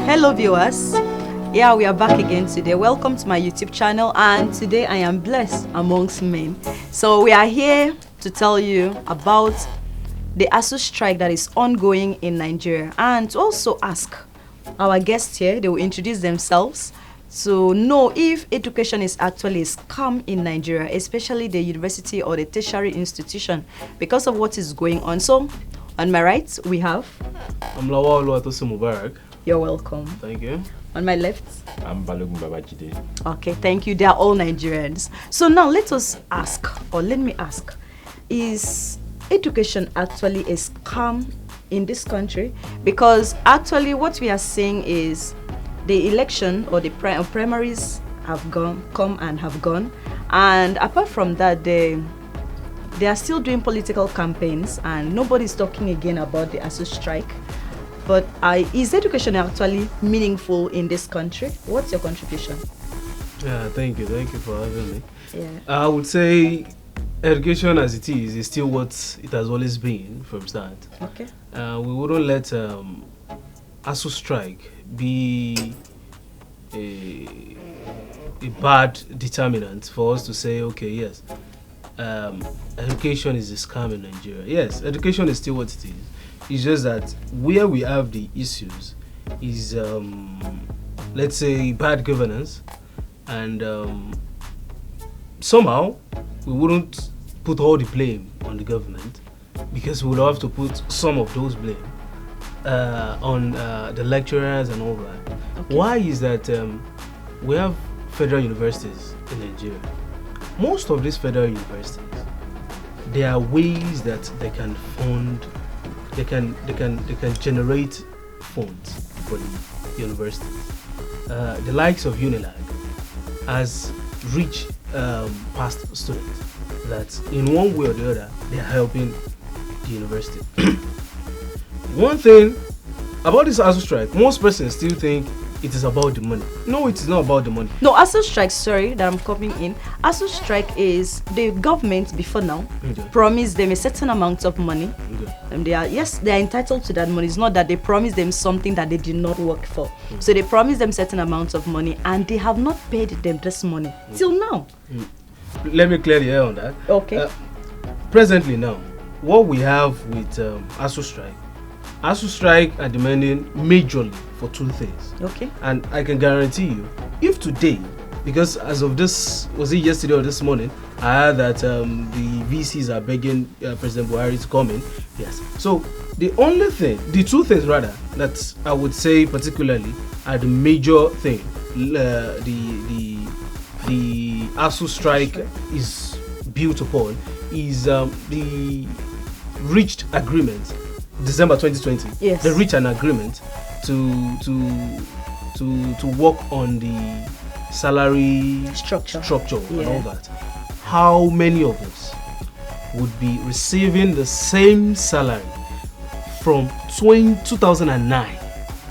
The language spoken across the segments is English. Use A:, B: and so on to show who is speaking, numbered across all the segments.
A: Hello viewers, yeah, we are back again today. Welcome to my YouTube channel, and today I am blessed amongst men. So we are here to tell you about the ASUU strike that is ongoing in Nigeria, and to also ask our guests here, they will introduce themselves to know if education is actually a scam in Nigeria, especially the university or the tertiary institution, because of what is going on. So on my right we have,
B: I'm Lawal Oluwatosin Mubarak.
A: You're welcome.
B: Thank you.
A: On my left,
C: I'm Balogun Babajide.
A: okay, thank you. They are all Nigerians. So now let me ask, is education actually a scam in this country? Because actually what we are seeing is the election or the primaries have come and have gone, and apart from that, they are still doing political campaigns, and nobody's talking again about the ASUU strike. But is education actually meaningful in this country? What's your contribution?
B: Yeah, thank you for having me.
A: Yeah.
B: I would say education as it is still what it has always been from start.
A: Okay.
B: We wouldn't let ASUU strike be a bad determinant for us to say, okay, yes, education is a scam in Nigeria. Yes, education is still what it is. It's just that where we have the issues is, let's say, bad governance, and somehow we wouldn't put all the blame on the government, because we would have to put some of those blame on the lecturers and all that. Okay. Why is that we have federal universities in Nigeria? Most of these federal universities, there are ways that they can fund. They can generate funds for the universities. The likes of Unilag has reached past students that in one way or the other they are helping the university. One thing about this ASUU strike, most persons still think it is about the money. No, it is not about the money.
A: No, ASUU strike, sorry that I'm coming in. ASUU strike is the government before now promised them a certain amount of money. And they are entitled to that money. It's not that they promised them something that they did not work for. So they promised them certain amounts of money, and they have not paid them this money till now.
B: Let me clear the air on that.
A: Okay.
B: Presently now, what we have with ASUU strike are demanding majorly for two things.
A: Okay.
B: And I can guarantee you, if today, because as of this, was it yesterday or this morning, I heard that the VCs are begging President Buhari to come in. Yes. So the two things rather, that I would say particularly are the major thing. The ASUU strike is built upon is the reached agreement. December 2020.
A: Yes.
B: They reached an agreement to work on the salary structure and all that. How many of us would be receiving the same salary from 2009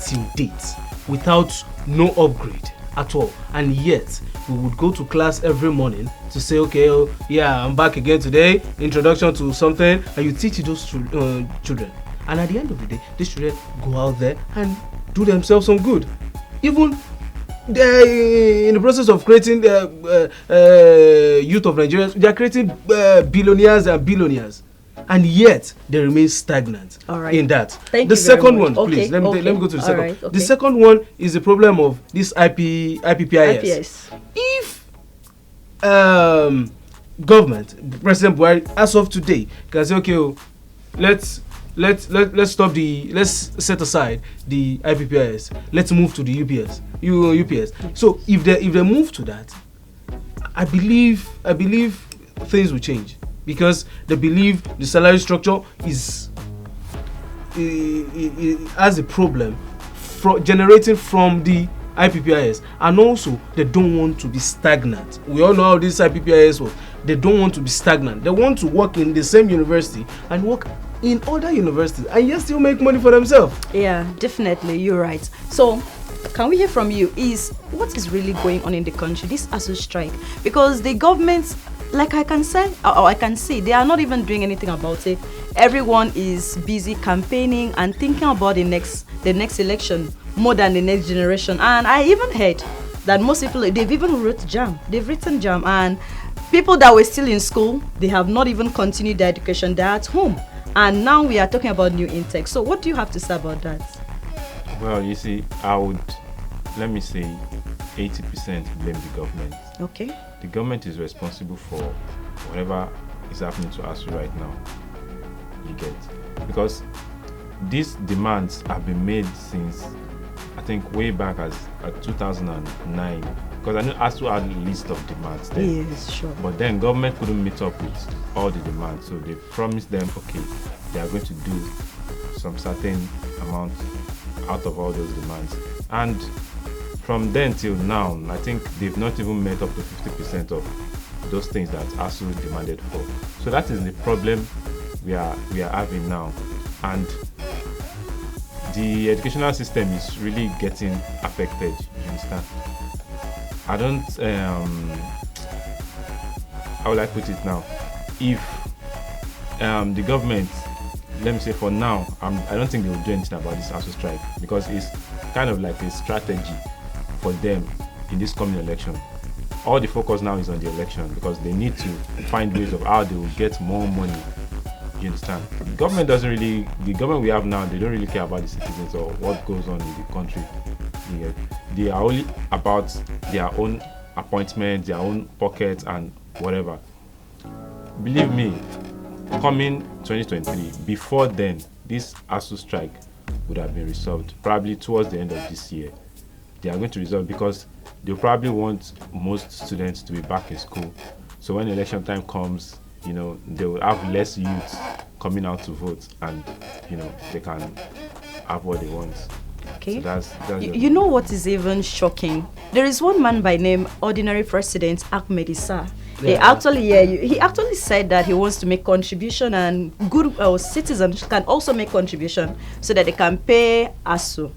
B: till date without no upgrade at all? And yet we would go to class every morning to say, okay, oh, yeah, I'm back again today, introduction to something, and you teach those children. And at the end of the day, these children go out there and do themselves some good. Even in the process of creating the youth of Nigeria, they are creating billionaires and billionaires. And yet, they remain stagnant in that.
A: The
B: second one, please, let me go to the second.
A: Right, okay.
B: The second one is the problem of this IPPIS. If government, President Buhari, as of today, can say, okay, let's set aside the IPPIS. Let's move to the UPS. So if they move to that, I believe things will change, because they believe the salary structure is has a problem generating from the IPPIS, and also they don't want to be stagnant. We all know how this IPPIS was. They don't want to be stagnant. They want to work in the same university and work in other universities and yet still make money for themselves.
A: Yeah, definitely, you're right. So can we hear from you, is what is really going on in the country, this ASUU strike? Because the government, like I can say, or I can see, they are not even doing anything about it. Everyone is busy campaigning and thinking about the next election more than the next generation. And I even heard that most people, they've even written jam, and people that were still in school, they have not even continued their education. They're at home, and now we are talking about new intake. So what do you have to say about that?
C: Well, you see, let me say 80% blame the government.
A: Okay.
C: The government is responsible for whatever is happening to us right now. You get? Because these demands have been made since, I think, way back as 2009. Because I know ASUU had a list of demands then.
A: Yes, sure.
C: But then government couldn't meet up with all the demands. So they promised them, okay, they are going to do some certain amount out of all those demands. And from then till now, I think they've not even met up to 50% of those things that ASUU demanded for. So that is the problem we are having now. And the educational system is really getting affected, you understand? I don't, how will I put it now? If the government, let me say for now, I don't think they will do anything about this ASUU strike, because it's kind of like a strategy for them in this coming election. All the focus now is on the election, because they need to find ways of how they will get more money. You understand? The government we have now, they don't really care about the citizens or what goes on in the country. Yeah. They are only about their own appointments, their own pockets and whatever. Believe me, coming 2023, before then, this ASUU strike would have been resolved probably towards the end of this year. They are going to resolve because they probably want most students to be back in school. So when election time comes, they will have less youth coming out to vote, and they can have what they want.
A: Okay.
C: So that's
A: you know what is even shocking? There is one man by name Ordinary President Ahmed Issa.
B: Yeah.
A: He actually said that he wants to make contribution, and good citizens can also make contribution so that they can pay ASUU.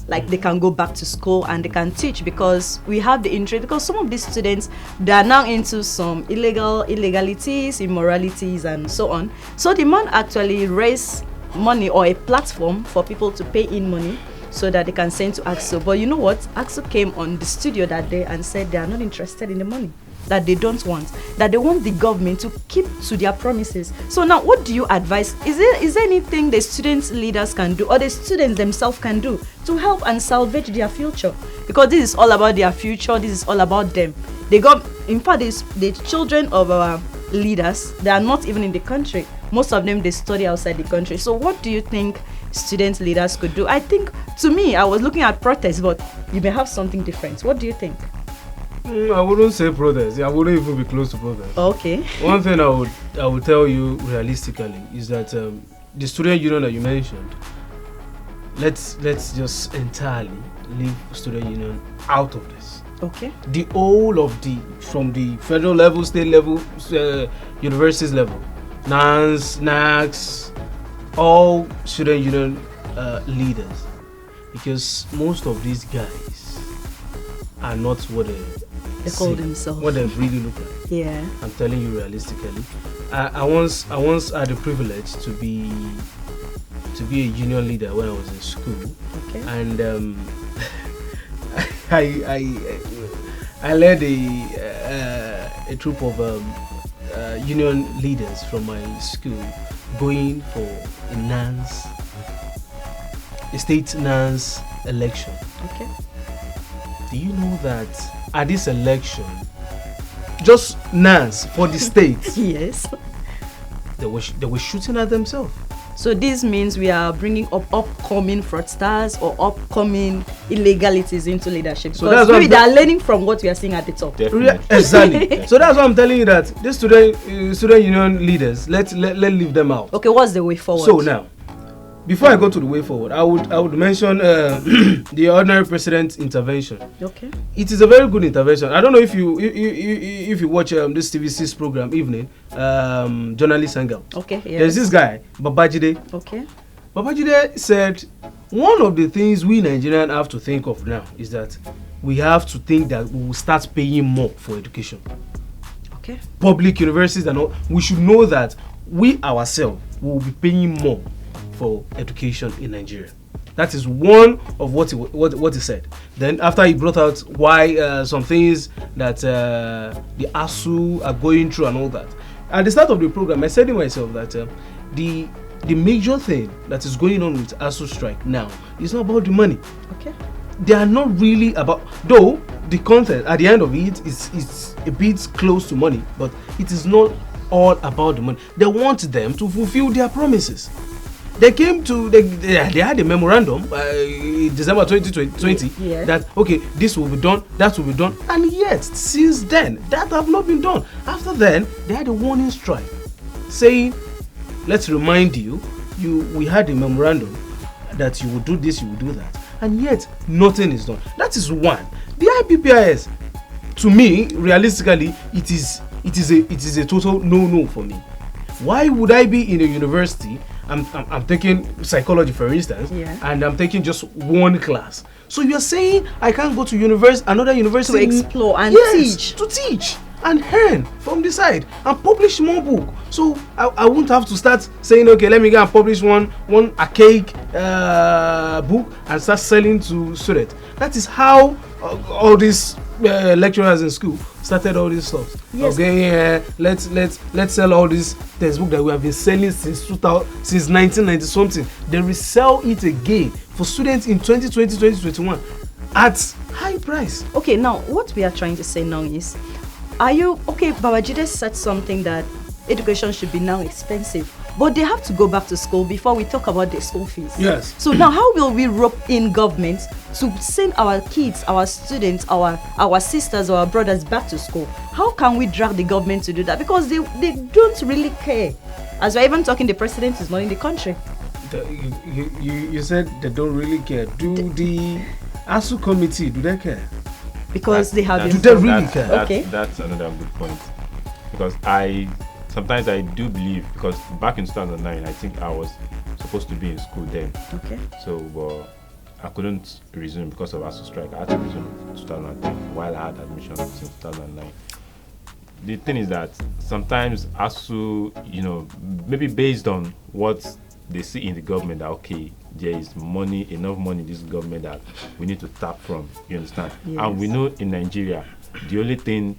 A: Like they can go back to school and they can teach, because we have the interest, because some of these students, they are now into some illegalities, immoralities and so on. So the man actually raised money or a platform for people to pay in money so that they can send to ASUU. But you know what? ASUU came on the studio that day and said they are not interested in the money, that they don't want, that they want the government to keep to their promises. So now what do you advise? Is there anything the students leaders can do, or the students themselves can do, to help and salvage their future? Because this is all about their future, this is all about them. In fact, the children of our leaders, they are not even in the country. Most of them, they study outside the country. So what do you think student leaders could do? I think, to me, I was looking at protests, but you may have something different. What do you think?
B: I wouldn't say protest. I wouldn't even be close to protest.
A: Okay.
B: One thing I would tell you realistically is that the student union that you mentioned, let's just entirely leave student union out of this.
A: Okay.
B: The whole of from the federal level, state level, universities level, NANS, NACS, all student union leaders, because most of these guys are not what
A: they call themselves,
B: what they really look like.
A: Yeah.
B: I'm telling you realistically. I once had the privilege to be a union leader when I was in school.
A: Okay.
B: And I led a troop of union leaders from my school going for a state NANS election.
A: Okay.
B: Do you know that at this election, just NANS for the state,
A: yes,
B: they were shooting at themselves?
A: So this means we are bringing up upcoming fraudsters or upcoming illegalities into leadership. So because maybe they are learning from what we are seeing at the top.
B: Exactly. So that's why I'm telling you that these student union leaders, let's leave them out.
A: Okay, what's the way forward?
B: So now, before I go to the way forward, I would mention the ordinary president's intervention.
A: Okay.
B: It is a very good intervention. I don't know if you watch this TVC's program Evening, Journalist Hangout.
A: Okay. Yes.
B: There's this guy Babajide.
A: Okay.
B: Babajide said one of the things we Nigerians have to think of now is that we have to think that we will start paying more for education.
A: Okay.
B: Public universities and all. We should know that we ourselves will be paying more for education in Nigeria. That is one of what he said. Then after he brought out why some things that the ASUU are going through and all that. At the start of the program, I said to myself that the major thing that is going on with ASUU strike now is not about the money.
A: Okay.
B: They are not really about, though the content at the end of it is a bit close to money, but it is not all about the money. They want them to fulfill their promises. They came to they had a memorandum in December 2020
A: yeah.
B: that okay, this will be done, that will be done, and yet since then that have not been done. After then, they had a warning strike saying, let's remind you, we had a memorandum that you will do this, you will do that, and yet nothing is done. That is one. The IPPIS, to me, realistically, it is a total no for me. Why would I be in a university? I'm taking psychology, for instance,
A: yeah.
B: and I'm taking just one class. So you're saying I can't go to another university
A: to explore and
B: teach and earn from the side and publish more book. So I won't have to start saying, okay, let me go and publish one archaic book and start selling to students. That is how all these lecturers in school started all this stuff.
A: Yes.
B: Okay, let's sell all these textbooks that we have been selling since 1990 something. They resell it again for students in 2020, 2021 at high price.
A: Okay, now what we are trying to say now is, Babajide said something that education should be now expensive, but they have to go back to school before we talk about the school fees.
B: Yes.
A: So now how will we rope in government to send our kids, our students, our sisters, our brothers back to school? How can we drag the government to do that? Because they don't really care. As we're even talking, the president is not in the country.
B: You said they don't really care. Do the ASUU committee, do they care?
A: Because they have...
B: Do they really care?
A: Okay.
C: That's another good point. Because sometimes I do believe, because back in 2009, I think I was supposed to be in school then.
A: Okay.
C: So I couldn't resume because of ASUU strike. I had to resume in 2010 while I had admission since 2009. The thing is that sometimes ASUU, maybe based on what they see in the government, that okay, there is enough money in this government that we need to tap from, you understand?
A: Yes.
C: And we know in Nigeria, the only thing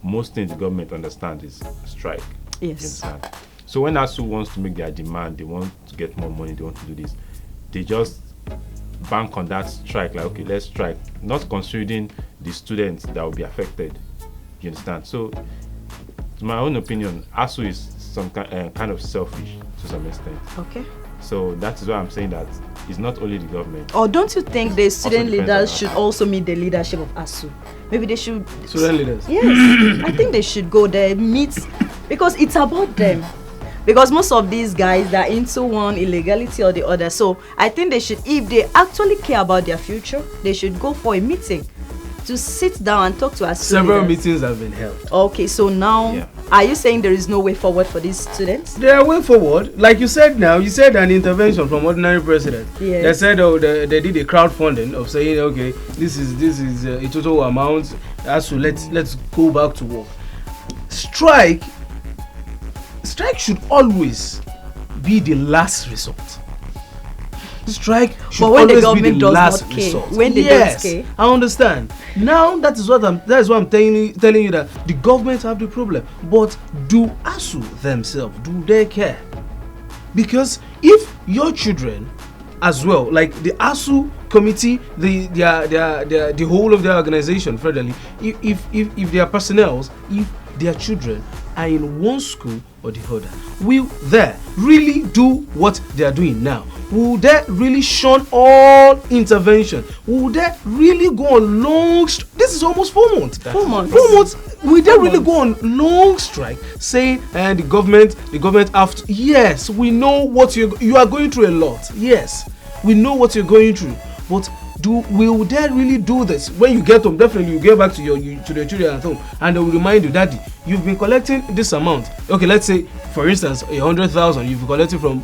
C: most things the government understand is strike.
A: Yes.
C: You understand? So when ASUU wants to make their demand, they want to get more money, they want to do this, they just bank on that strike, like okay, let's strike, not considering the students that will be affected. You understand? So, to my own opinion, ASUU is some kind of selfish to some extent.
A: Okay.
C: So that is why I'm saying that it's not only the government.
A: Or don't you think the student
C: depends
A: leaders
C: on
A: should also meet the leadership of ASUU? Maybe they should...
B: Student leaders?
A: Yes. I think they should go there, meet, because it's about them. Because most of these guys are into one illegality or the other. So I think they should, if they actually care about their future, they should go for a meeting to sit down and talk to us.
B: Several meetings have been held.
A: Okay, so now, Are you saying there is no way forward for these students?
B: There are way forward. Like you said now, you said an intervention from ordinary president.
A: Yes.
B: They said they did a crowdfunding of saying, okay, this is a total amount. So let's go back to work. Strike should always be the last resort. Strike should always be the last resort.
A: When they don't care.
B: I understand. Now that is what I'm telling you that the government have the problem. But do ASUU themselves, do they care? Because if your children as well, like the ASUU committee, the whole of their organization federally, if their personnel, if their children are in one school or the other, will they really do what they are doing now? Will they really shun all intervention? Will they really go on long? This is almost 4 months.
A: 4 months.
B: 4 months. will they really go on long strike saying the government have to? Yes, we know what you are going through a lot. Yes, we know what you're going through, but will they really do this? When you get home, definitely you get back to your children at home, and they will remind you, Daddy, you've been collecting this amount. Okay, let's say for instance 100,000 you've been collecting from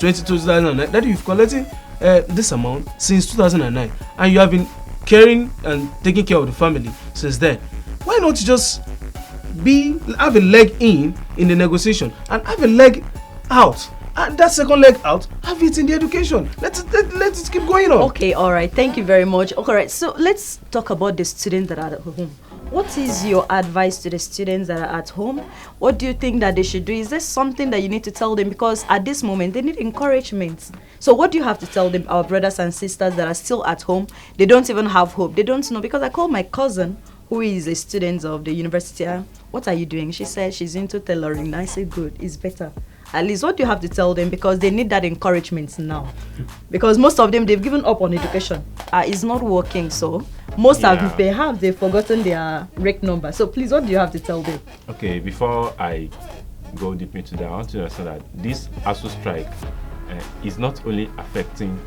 B: 2009. Daddy, you've collecting this amount since 2009, and you have been caring and taking care of the family since then. Why not just have a leg in the negotiation and have a leg out? And that second leg out, have it in the education. Let it keep going on.
A: Okay, all right. Thank you very much. All right, so let's talk about the students that are at home. What is your advice to the students that are at home? What do you think that they should do? Is there something that you need to tell them? Because at this moment, they need encouragement. So what do you have to tell them, our brothers and sisters that are still at home? They don't even have hope. They don't know. Because I called my cousin, who is a student of the university. What are you doing? She said she's into tailoring. I said, good, it's better. At least what do you have to tell them? Because they need that encouragement now. Because most of them, they've given up on education. It's not working, so most have perhaps they've forgotten their rec number. So please, what do you have to tell them?
C: Okay, before I go deep into that, I want to understand that this ASUU strike is not only affecting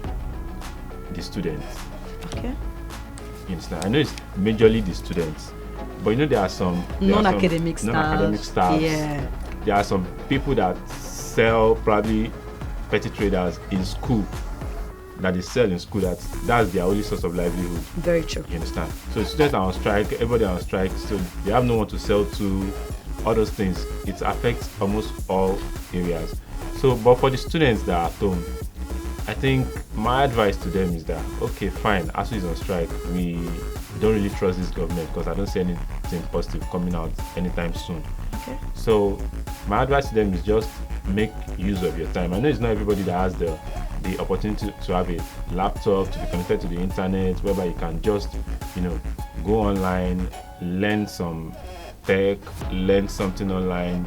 C: the students.
A: Okay.
C: You understand? I know it's majorly the students, but you know there are some
A: non-academic
C: staff.
A: Yeah.
C: There are some people that sell, probably petty traders in school, that they sell in school, that's their only source of livelihood.
A: Very true.
C: You understand? So students are on strike, everybody are on strike, so they have no one to sell to, all those things. It affects almost all areas. So, but for the students that are at home, I think my advice to them is that, okay, fine, ASUU is on strike, we don't really trust this government because I don't see anything positive coming out anytime soon.
A: Okay.
C: So my advice to them is just make use of your time. I know it's not everybody that has the opportunity to have a laptop, to be connected to the internet, whereby you can just, go online, learn some tech, learn something online,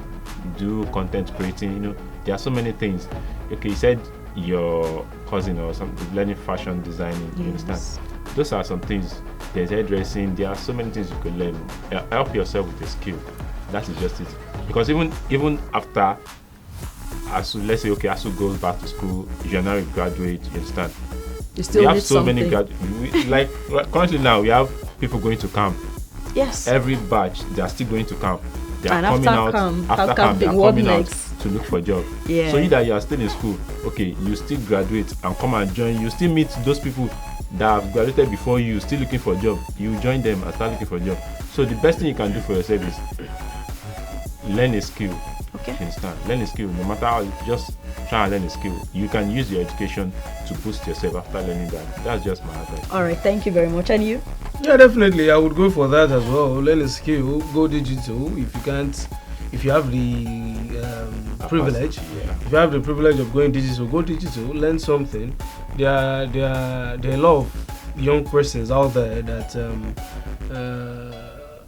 C: do content creating. There are so many things. Okay, you said your cousin or something learning fashion designing. You understand? Those are some things. There's hairdressing. There are so many things you could learn. Help yourself with a skill. That is just it. Because even after ASUU, let's say ASUU goes back to school, you're now a graduate, you understand?
A: You still
C: we have
A: need
C: so
A: something.
C: many graduates. Like currently now, we have people going to camp.
A: Yes.
C: Every batch, they are still going to camp. They are
A: And
C: coming out after camp. They are coming out to look for a job.
A: Yeah.
C: So either you are still in school, okay, you still graduate and come and join. You still meet those people that have graduated before you, still looking for a job. You join them and start looking for a job. So the best thing you can do for yourself is learn a skill.
A: Okay.
C: You understand? Learn a skill. No matter how, just try and learn a skill. You can use your education to boost yourself after learning that. That's just my advice.
A: All right. Thank you very much. And you?
B: Yeah, definitely. I would go for that as well. Learn a skill. Go digital. If you have the privilege, if you have the privilege of going digital, go digital. Learn something. There are a lot of young persons out there that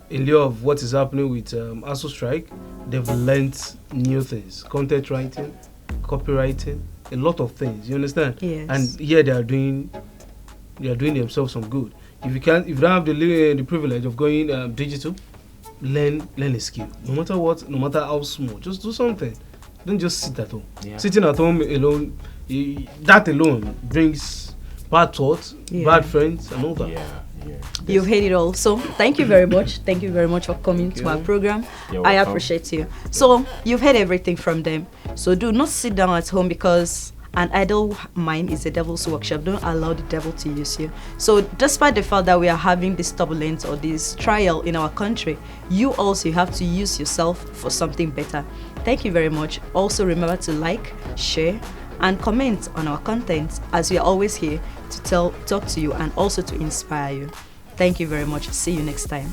B: in lieu of what is happening with ASUU strike, they've learned new things: content writing, copywriting, a lot of things. You understand?
A: Yes.
B: And here they are doing themselves some good. If you don't have the privilege of going digital, learn a skill. No matter what, no matter how small, just do something. Don't just sit at home. Yeah. Sitting at home alone, that alone brings bad thoughts, bad friends, and all that.
C: Yeah.
A: You've heard it all. So thank you very much. Thank you very much for coming to our program. I appreciate you. So you've heard everything from them. So do not sit down at home, because an idle mind is a devil's workshop. Don't allow the devil to use you. So despite the fact that we are having this turbulence or this trial in our country, you also have to use yourself for something better. Thank you very much. Also remember to like, share, and comment on our content, as we are always here to talk to you and also to inspire you. Thank you very much. See you next time.